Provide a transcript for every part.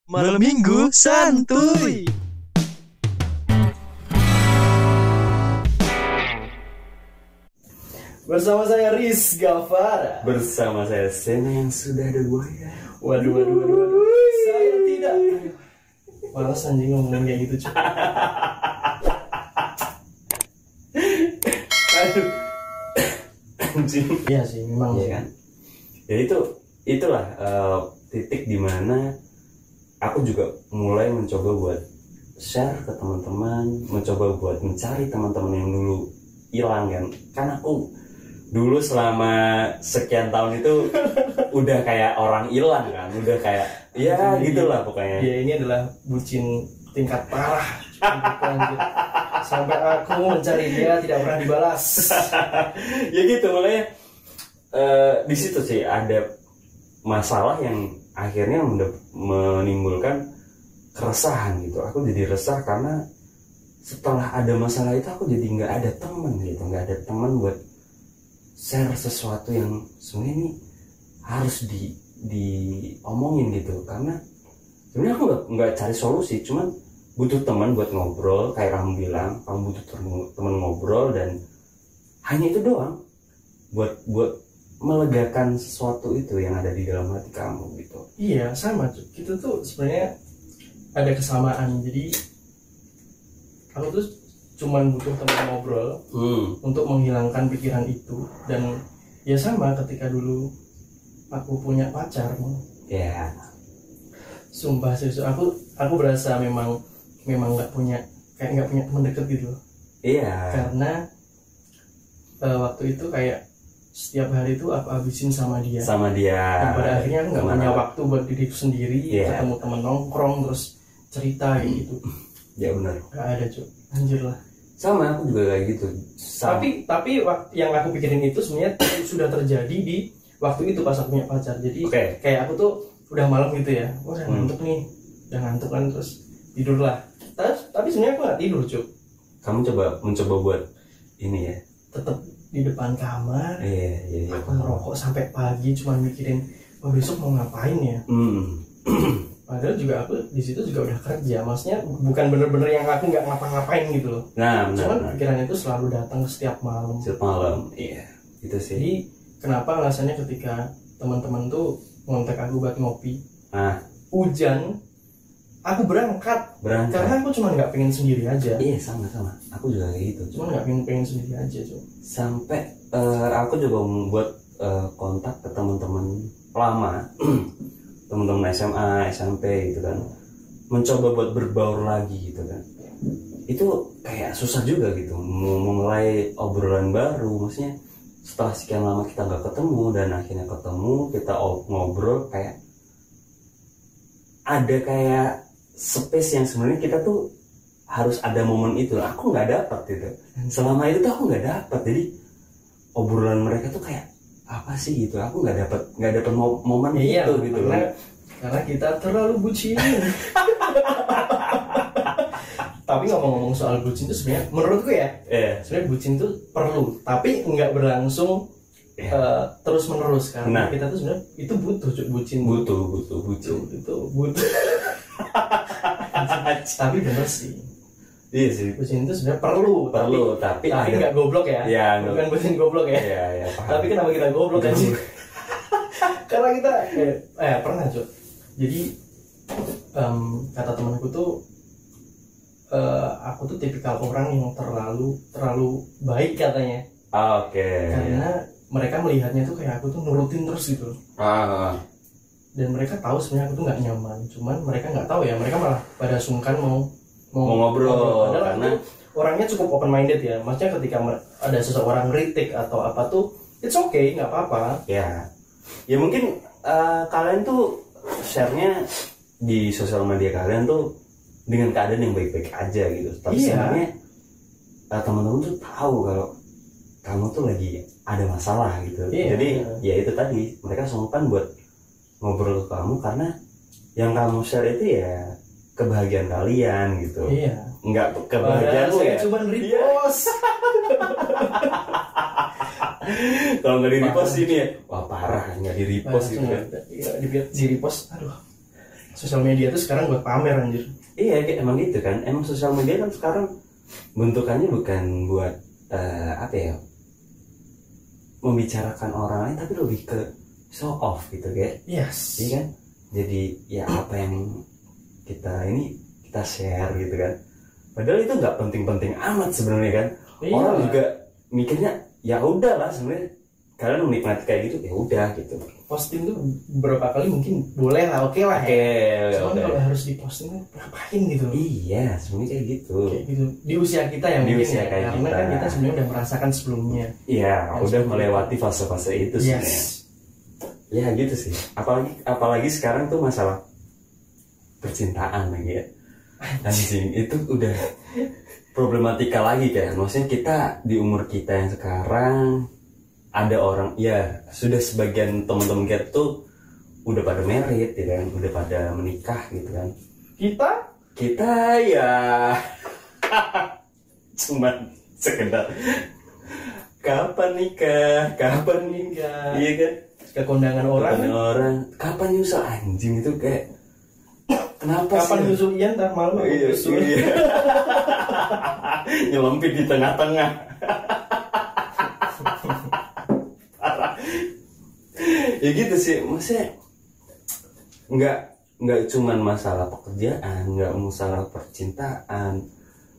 Malam Minggu Santuy. Bersama saya Riz Gavara. Bersama saya Sena yang sudah ada buaya. Waduh. Saya tidak. Males anjing ngomongin kayak gitu cuy. Aduh. Anjing. Iya sih memang. Iya kan. Ya itulah titik dimana aku juga mulai mencoba buat share ke teman-teman, mencoba buat mencari teman-teman yang dulu hilang kan. Karena aku dulu selama sekian tahun itu udah kayak orang hilang kan, udah kayak ya gitulah pokoknya. Ya ini adalah bucin tingkat parah. Anjir. Sampai aku mencari dia tidak pernah dibalas. Ya gitu, makanya di situ sih ada masalah yang akhirnya menimbulkan keresahan gitu. Aku jadi resah karena setelah ada masalah itu aku jadi nggak ada teman gitu, nggak ada teman buat share sesuatu yang sebenarnya ini harus diomongin gitu. Karena sebenarnya aku nggak cari solusi, cuman butuh teman buat ngobrol. Kayak kamu bilang, kamu butuh teman ngobrol, dan hanya itu doang buat melegakan sesuatu itu yang ada di dalam hati kamu gitu. Iya sama cuy. Kita tuh sebenarnya ada kesamaan. Jadi aku tuh cuman butuh teman ngobrol untuk menghilangkan pikiran itu. Dan ya sama ketika dulu aku punya pacar. Ya. Sumpah serius, aku berasa memang nggak punya teman deket gitu. Iya. Karena waktu itu kayak setiap hari itu aku habisin sama dia. Dan pada akhirnya aku nggak punya waktu buat diriku sendiri. Ketemu temen nongkrong terus cerita gitu. Ya benar. Gak ada cuy. Anjir lah. Sama, aku juga kayak gitu. Tapi yang aku pikirin itu sebenarnya sudah terjadi di waktu itu pas aku punya pacar. Jadi kayak aku tuh udah malam gitu ya. Udah ngantuk nih. Udah ngantuk kan, terus tidur lah. Tapi sebenarnya aku nggak tidur cuy. Kamu mencoba buat ini ya. Tetap di depan kamar. Iya. Aku ngerokok sampai pagi cuma mikirin besok mau ngapain ya. Padahal juga aku di situ juga udah kerja. Maksudnya bukan bener-bener yang aku nggak ngapa-ngapain gitu loh. Nah, cuman pikiran itu selalu datang setiap malam. Iya. Itu sih. Jadi kenapa alasannya ketika teman-teman tuh ngontak aku buat ngopi, hujan, aku berangkat. Karena aku cuma nggak pengen sendiri aja. Iya, sama. Aku juga kayak gitu. Cuma nggak pengen sendiri aja cuy. Sampai aku juga membuat kontak ke teman-teman lama, teman-teman SMA, SMP gitu kan, mencoba buat berbaur lagi gitu kan. Itu kayak susah juga gitu, memulai obrolan baru. Maksudnya setelah sekian lama kita nggak ketemu, dan akhirnya ketemu, kita ngobrol, kayak ada kayak space yang sebenarnya kita tuh harus ada momen itu. Aku nggak dapat gitu. Selama itu tuh aku nggak dapat. Jadi obrolan mereka tuh kayak apa sih gitu. Aku nggak dapat momen itu gitu. Karena kita terlalu bucin. Tapi ngomong-ngomong soal bucin itu sebenarnya menurutku ya, sebenarnya bucin itu perlu, tapi nggak berlangsung terus menerus. Karena kita tuh sebenarnya itu butuh bucin. Butuh bucin. Itu butuh. Tapi bener sih. Iya sih. Bucin itu sebenarnya perlu, tapi nggak goblok ya. Bukan bucin goblok ya. Iya. Tapi kenapa kita goblok kan sih? Karena kita pernah cuy. Jadi kata temanku tuh, aku tuh tipikal orang yang terlalu baik katanya. Karena mereka melihatnya tuh kayak aku tuh nurutin terus gitu. Dan mereka tahu sebenarnya aku tuh nggak nyaman, cuman mereka nggak tahu ya, mereka malah pada sungkan mau ngobrol. Padahal karena orangnya cukup open minded ya, maksudnya ketika ada seseorang kritik atau apa tuh it's okay, nggak apa-apa. Ya mungkin kalian tuh share-nya di sosial media kalian tuh dengan keadaan yang baik-baik aja gitu. Tapi sebenarnya teman-teman tuh tahu kalau kamu tuh lagi ada masalah gitu. Jadi ya itu tadi, mereka sungkan buat ngobrol ke kamu karena yang kamu share itu ya kebahagiaan kalian gitu. Enggak kebahagiaan lu ya. Cuma repost. Kalau nggak di repost ini ya, wah parah, nggak di repost gitu kan. Di repost, aduh sosial media tuh sekarang buat pamer anjir. Iya, emang gitu kan. Emang sosial media kan sekarang bentukannya bukan buat apa ya, membicarakan orang lain, tapi lebih ke show off gitu kayak. Yes. Iya kan. Jadi ya apa yang kita share gitu kan. Padahal itu nggak penting-penting amat sebenarnya kan. Iya. Orang juga mikirnya ya udahlah sebenarnya, kalian menikmati kayak gitu ya udah gitu. Posting tuh beberapa kali mungkin boleh lah, oke lah. Cuman kalau harus diposting ngapain gitu. Iya, sebenarnya kayak gitu. Kayak gitu. Di usia kita yang Di mungkin usia ya, kayak karena kita. kan kita sebenarnya udah merasakan sebelumnya. Iya, Yang udah seperti melewati fase-fase itu sebenarnya. Yes. Ya gitu sih. Apalagi sekarang tuh masalah percintaan lagi ya. Anjing, itu udah problematika lagi kan. Maksudnya kita di umur kita yang sekarang ada orang, ya sudah sebagian teman-teman kita tuh udah pada married ya kan, udah pada menikah gitu kan. Kita ya cuman sekedar kapan nikah, iya kan, ke kondangan orang kapan nyusul, anjing itu kayak kenapa kapan sih nyusul Ian ntar malu iya. Nyelempit di tengah-tengah. Parah. Ya gitu sih, maksudnya nggak cuman masalah pekerjaan, nggak masalah percintaan,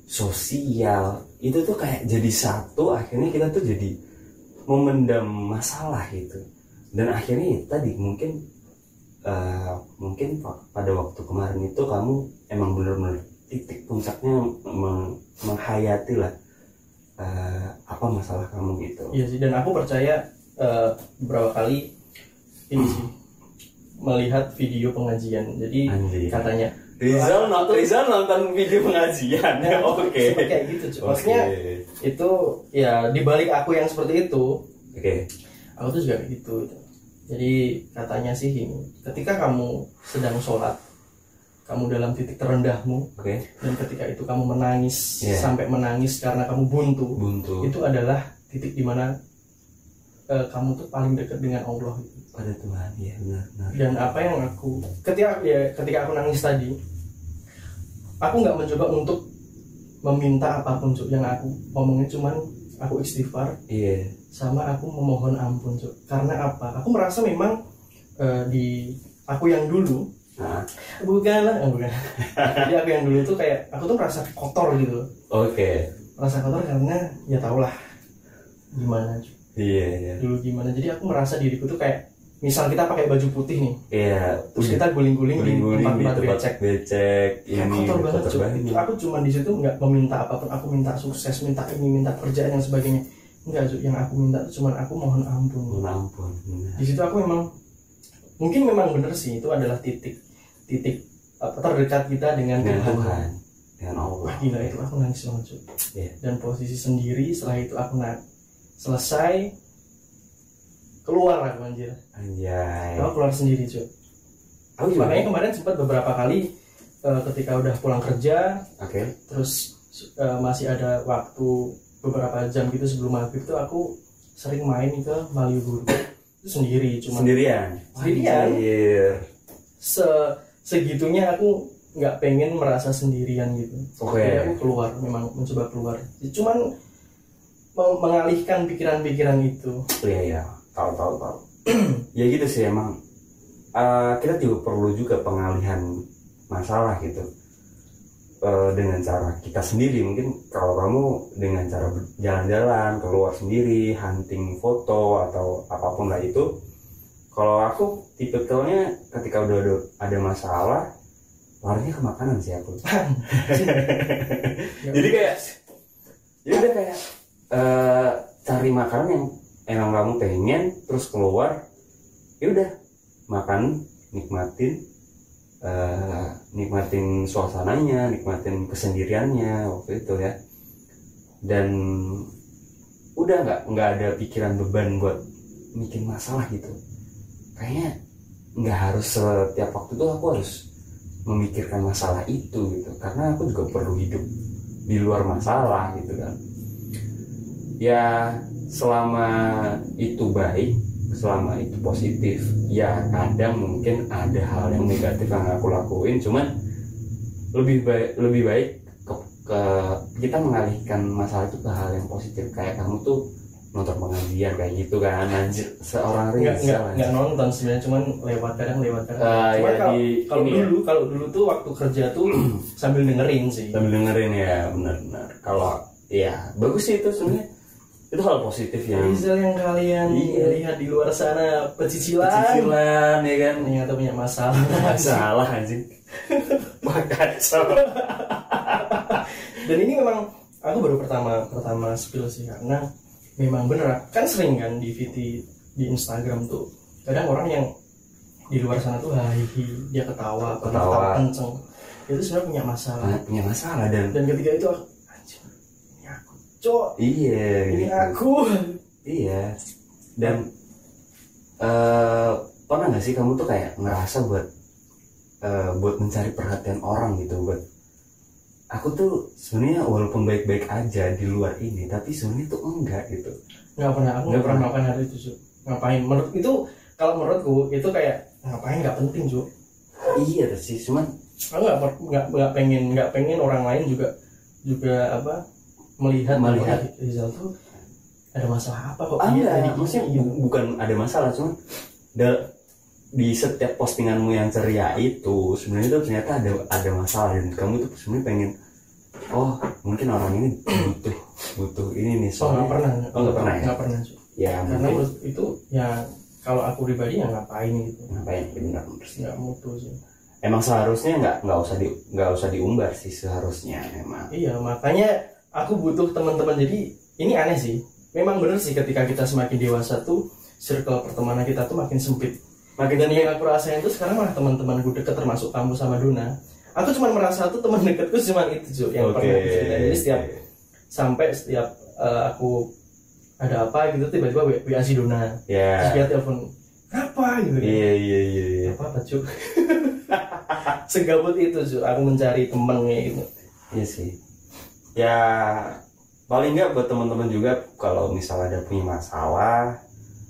sosial, itu tuh kayak jadi satu. Akhirnya kita tuh jadi memendam masalah gitu. Dan akhirnya tadi mungkin pada waktu kemarin itu kamu emang benar-benar titik puncaknya menghayati lah apa masalah kamu gitu. Iya sih, dan aku percaya beberapa kali ini sih melihat video pengajian. Jadi Anjir. katanya Rizal nonton video pengajian. Oke. Kayak gitu. Maksudnya itu ya dibalik aku yang seperti itu. Oke. Aku tuh juga kayak gitu. Jadi katanya sih ini, ketika kamu sedang sholat, kamu dalam titik terendahmu, dan ketika itu kamu menangis sampai menangis karena kamu buntu, itu adalah titik dimana kamu tuh paling dekat dengan Allah gitu. Pada Tuhan, ya benar. Dan apa yang aku ketika aku nangis tadi, aku nggak mencoba untuk meminta apapun, Cuk. Yang aku ngomongin cuman aku istighfar, sama aku memohon ampun, Cuk. Karena apa? Aku merasa memang di aku yang dulu, bukan. Jadi aku yang dulu tuh kayak aku tuh merasa kotor gitu. Merasa kotor karena ya tau lah gimana, Cuk. Iya. Dulu gimana? Jadi aku merasa diriku tuh kayak misal kita pakai baju putih nih, terus kita guling-guling di tempat becek, ini kotor banget, Cuk. Aku cuma di situ nggak meminta apapun, aku minta sukses, minta ini, minta kerjaan yang sebagainya. Enggak, Cuk. Yang aku minta cuma aku mohon ampun. Di situ aku mungkin memang bener sih, itu adalah titik terdekat kita dengan Tuhan, dengan Allah. Wah gila, itu aku nangis banget, Cuk. Dan posisi sendiri. Setelah itu aku selesai, keluar aku anjir. Aku keluar sendiri, Cuk. Makanya kemarin sempat beberapa kali ketika udah pulang kerja, terus masih ada waktu beberapa jam gitu sebelum maghrib tuh aku sering main ke Malioboro. Itu sendirian. Segitunya aku nggak pengen merasa sendirian gitu. Jadi aku keluar, memang mencoba keluar. Cuman mengalihkan pikiran-pikiran itu. Iya, tahu. Ya gitu sih emang. Kita juga perlu juga pengalihan masalah gitu. Dengan cara kita sendiri. Mungkin kalau kamu dengan cara jalan-jalan, keluar sendiri, hunting foto atau apapun lah itu. Kalau aku tipikalnya ketika udah ada masalah, larinya ke makanan sih aku. Jadi kayak cari makanan yang emang kamu pengen, terus keluar, ya udah makan, nikmatin suasananya, nikmatin kesendiriannya waktu itu ya. Dan udah nggak ada pikiran beban buat bikin masalah gitu. Kayaknya nggak harus setiap waktu tuh aku harus memikirkan masalah itu gitu, karena aku juga perlu hidup di luar masalah gitu kan. Ya selama itu baik, selama itu positif. Ya kadang mungkin ada hal yang negatif yang aku lakuin, cuman lebih baik ke kita mengalihkan masalah itu ke hal yang positif. Kayak kamu tuh nonton pengajian kayak gitu kan, anjir, seorang Rizal nggak nonton sebenarnya, cuman kadang lewat ya, kalau dulu tuh waktu kerja tuh sambil dengerin ya, benar-benar. Kalau ya bagus sih itu sebenarnya, itu hal positif Rizal yang kalian lihat di luar sana pecicilan ya kan, ternyata punya masalah anjing. Wah, kacau. Dan ini memang aku baru pertama spill sih, karena memang bener kan sering kan di Instagram tuh kadang orang yang di luar sana tuh hahihi, dia ketawa kenceng, itu sebenarnya punya masalah dan ketika itu aku, anjing, ini aku ini gitu. aku dan pernah nggak sih kamu tuh kayak ngerasa buat mencari perhatian orang gitu, buat aku tuh sebenarnya walaupun baik-baik aja di luar ini, tapi sebenarnya tuh enggak gitu. Aku nggak pernah melakukan hal itu, ngapain? Kalau menurutku itu kayak ngapain, nggak penting, Cuk. Iya sih, cuman aku nggak pengen orang lain juga apa melihat Rizal tuh ada masalah apa kok. Maksudnya bukan ada masalah, cuman di setiap postinganmu yang ceria itu sebenarnya tuh ternyata ada masalah, dan kamu tuh sebenarnya pengen, oh mungkin orang ini butuh ini nih. Soalnya nggak pernah ya karena mungkin. menurut itu ya kalau aku pribadi ya ngapain gitu, benar sih, nggak mutu sih. Emang seharusnya nggak usah diumbar sih seharusnya memang. Iya, makanya aku butuh teman-teman. Jadi ini aneh sih, memang bener sih, ketika kita semakin dewasa tuh circle pertemanan kita tuh makin sempit. Dan yang aku rasain tuh sekarang malah teman-temanku deket, termasuk kamu sama Duna. Aku cuma merasa tuh teman deketku cuma itu, Jo, yang pernah aku ceritain. Jadi setiap aku ada apa gitu, tiba-tiba WA si Duna, terus dia telepon, apa gitu. Iya. Apa Cuk? Segabut itu, Jo, aku mencari temennya gitu. Iya sih. Ya paling nggak buat teman-teman juga, kalau misalnya ada punya masalah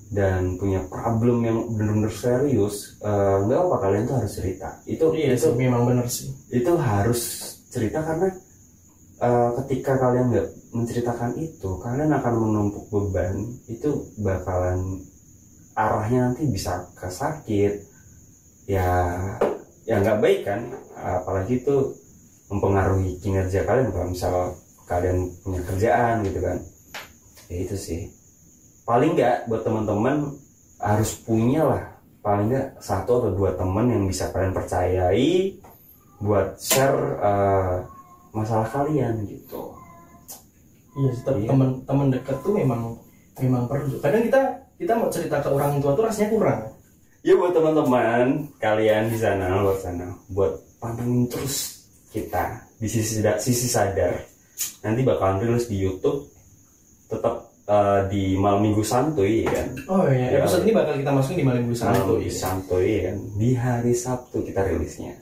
dan punya problem yang benar-benar serius, nggak apa, kalian tuh harus cerita. Itu memang benar sih. Itu harus cerita, karena ketika kalian nggak menceritakan itu, kalian akan menumpuk beban. Itu bakalan arahnya nanti bisa ke sakit. Ya nggak baik kan, apalagi itu mempengaruhi kinerja kalian kalau misal kalian punya kerjaan gitu kan. Ya itu sih. Paling nggak buat teman-teman harus punya lah paling nggak 1 atau 2 teman yang bisa kalian percayai buat share masalah kalian gitu. Iya, tapi teman dekat tuh memang perlu. Kadang kita mau cerita ke orang tua tuh rasanya kurang. Ya buat teman-teman kalian di luar sana, buat pantengin terus kita di sisi sadar. Nanti bakalan rilis di YouTube, tetap di Malam Minggu Santuy kan. Oh iya, episode ini bakal kita masukin di Malam Minggu Santuy kan. Di hari Sabtu kita rilisnya.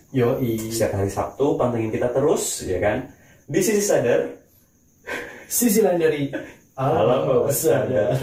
Setiap hari Sabtu pantengin kita terus ya kan. Di sisi sadar, sisi lain dari alam bawah sadar.